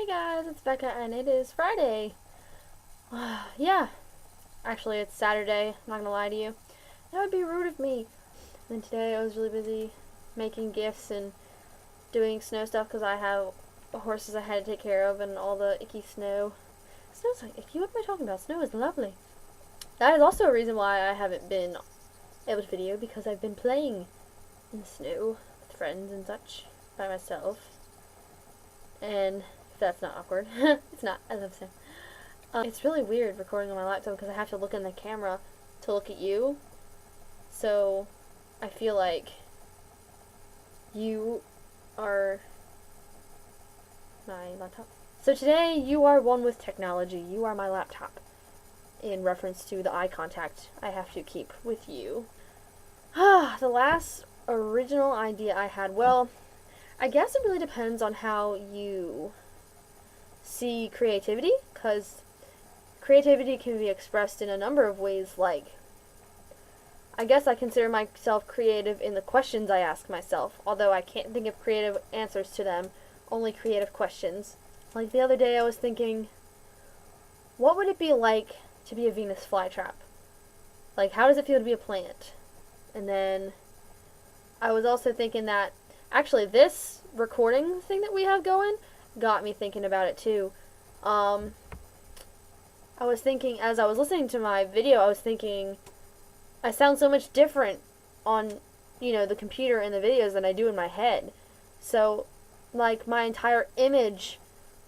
Hey guys, it's Becca and it is Friday. Yeah, actually it's Saturday, I'm not gonna lie to you. That would be rude of me. And today I was really busy making gifts and doing snow stuff because I have horses I had to take care of and all the icky snow. Snow's like icky, what am I talking about? Snow is lovely. That is also a reason why I haven't been able to video because I've been playing in the snow with friends and such by myself. And that's not awkward. It's not. I love snow. It's really weird recording on my laptop because I have to look in the camera to look at you. So I feel like you are my laptop. So today you are one with technology. You are my laptop. In reference to the eye contact I have to keep with you. The last original idea I had, well, I guess it really depends on how you see creativity, because creativity can be expressed in a number of ways. Like, I guess I consider myself creative in the questions I ask myself, although I can't think of creative answers to them, only creative questions. Like the other day I was thinking, what would it be like to be a Venus flytrap? Like, how does it feel to be a plant? And then I was also thinking that actually this recording thing that we have going got me thinking about it too. I was thinking, as I was listening to my video, I was thinking I sound so much different on, the computer and the videos than I do in my head. So, like, my entire image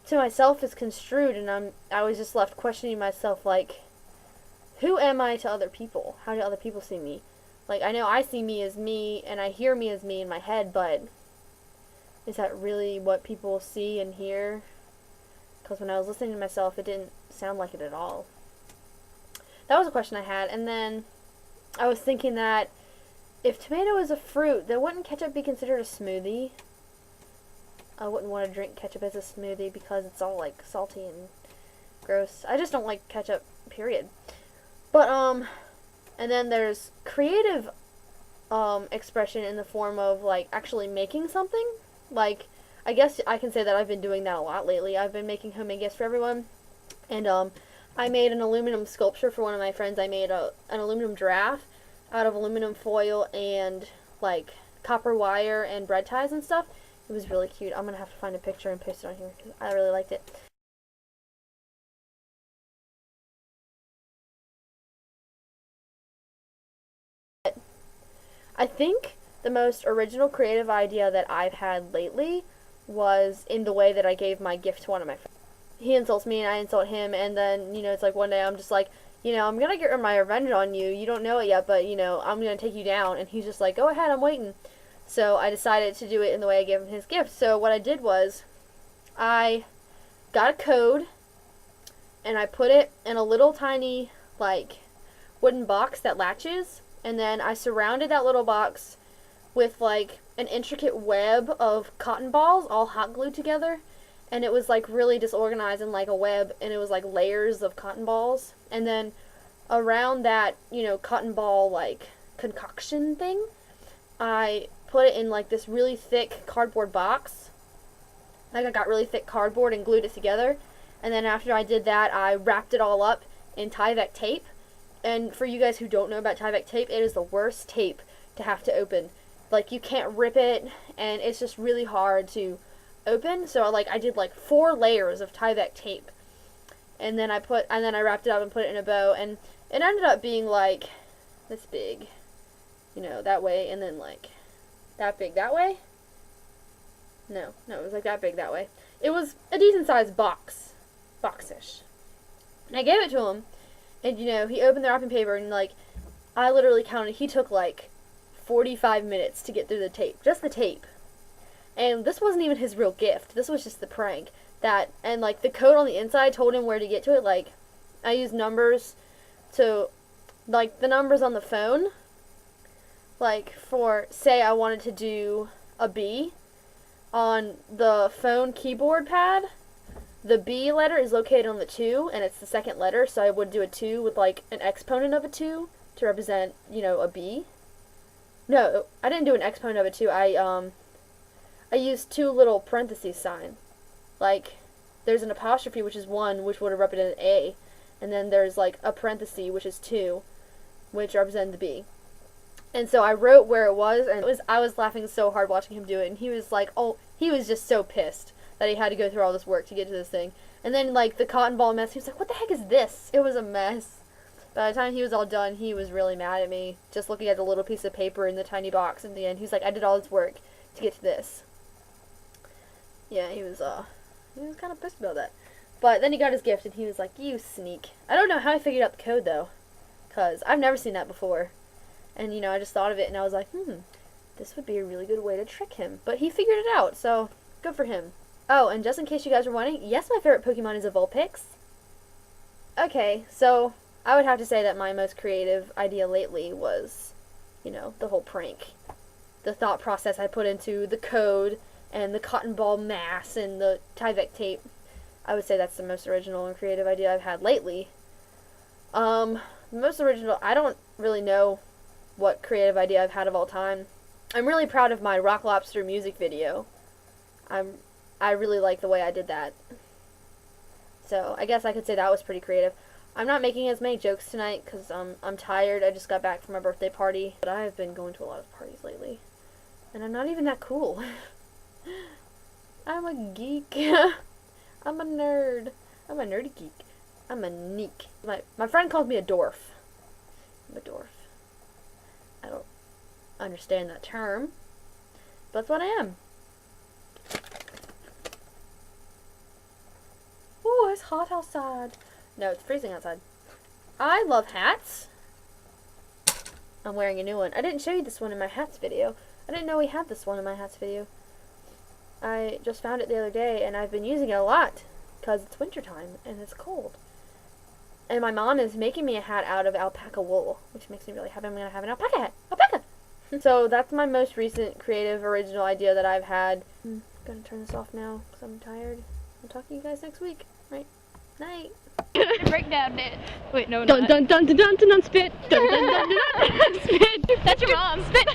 to myself is construed, and I was just left questioning myself, like, who am I to other people? How do other people see me? Like, I know I see me as me, and I hear me as me in my head, but is that really what people see and hear? Because when I was listening to myself, it didn't sound like it at all. That was a question I had, and then I was thinking that if tomato is a fruit, then wouldn't ketchup be considered a smoothie? I wouldn't want to drink ketchup as a smoothie because it's all, like, salty and gross. I just don't like ketchup, period. But, and then there's creative, expression in the form of, like, actually making something. Like, I guess I can say that I've been doing that a lot lately. I've been making homemade gifts for everyone. And, I made an aluminum sculpture for one of my friends. I made an aluminum giraffe out of aluminum foil and, like, copper wire and bread ties and stuff. It was really cute. I'm going to have to find a picture and post it on here because I really liked it. I think the most original creative idea that I've had lately was in the way that I gave my gift to one of my friends. He insults me and I insult him, and then, it's like one day I'm just like, I'm gonna get my revenge on you. You don't know it yet, but, I'm gonna take you down. And he's just like, go ahead, I'm waiting. So I decided to do it in the way I gave him his gift. So what I did was, I got a code, and I put it in a little tiny, like, wooden box that latches, and then I surrounded that little box with, like, an intricate web of cotton balls all hot glued together, and it was, like, really disorganized in, like, a web, and it was, like, layers of cotton balls, and then around that, cotton ball, like, concoction thing, I put it in, like, this really thick cardboard box. Like, I got really thick cardboard and glued it together, and then after I did that, I wrapped it all up in Tyvek tape. And for you guys who don't know about Tyvek tape, it is the worst tape to have to open. Like, you can't rip it, and it's just really hard to open. So, like, I did, like, 4 layers of Tyvek tape. And then I wrapped it up and put it in a bow, and it ended up being, like, this big, that way, and then, like, that big that way. No, it was, like, that big that way. It was a decent-sized box-ish. And I gave it to him. And, he opened the wrapping paper, and, like, I literally counted, he took, like, 45 minutes to get through the tape. Just the tape. And this wasn't even his real gift. This was just the prank. And, like, the code on the inside told him where to get to it. Like, I used numbers to, like, the numbers on the phone. Like, for, say I wanted to do a B on the phone keyboard pad. The B letter is located on the 2, and it's the second letter, so I would do a 2 with, like, an exponent of a 2 to represent, a B. No, I didn't do an exponent of a 2. I used 2 little parentheses sign. Like, there's an apostrophe, which is 1, which would have represented A, and then there's like a parenthesis, which is 2, which represented the B. And so I wrote where it was, and I was laughing so hard watching him do it, and he was like, oh, he was just so pissed that he had to go through all this work to get to this thing. And then, like, the cotton ball mess, he was like, what the heck is this? It was a mess. By the time he was all done, he was really mad at me, just looking at the little piece of paper in the tiny box in the end. He was like, I did all this work to get to this. Yeah, he was kind of pissed about that. But then he got his gift, and he was like, you sneak. I don't know how he figured out the code, though, because I've never seen that before. And, you know, I just thought of it, and I was like, this would be a really good way to trick him. But he figured it out, so good for him. Oh, and just in case you guys were wondering, yes, my favorite Pokemon is a Vulpix. Okay, so I would have to say that my most creative idea lately was, you know, the whole prank. The thought process I put into the code and the cotton ball mass and the Tyvek tape. I would say that's the most original and creative idea I've had lately. The most original, I don't really know what creative idea I've had of all time. I'm really proud of my Rock Lobster music video. I really like the way I did that. So I guess I could say that was pretty creative. I'm not making as many jokes tonight because I'm tired. I just got back from my birthday party. But I have been going to a lot of parties lately. And I'm not even that cool. I'm a geek. I'm a nerd. I'm a nerdy geek. I'm a neek. My friend called me a dwarf. I'm a dwarf. I don't understand that term, but that's what I am. Oh, it's hot outside. No, it's freezing outside. I love hats. I'm wearing a new one. I didn't show you this one in my hats video. I didn't know we had this one in my hats video. I just found it the other day, and I've been using it a lot because it's wintertime and it's cold. And my mom is making me a hat out of alpaca wool, which makes me really happy. I'm going to have an alpaca hat. Alpaca! So that's my most recent creative, original idea that I've had. I'm going to turn this off now because I'm tired. I'll talk to you guys next week. Right? Night. Breakdown it. Wait, no, Dun not. dun dun dun dun dun dun spit. Dun dun dun dun dun spit. That's your mom. Spit.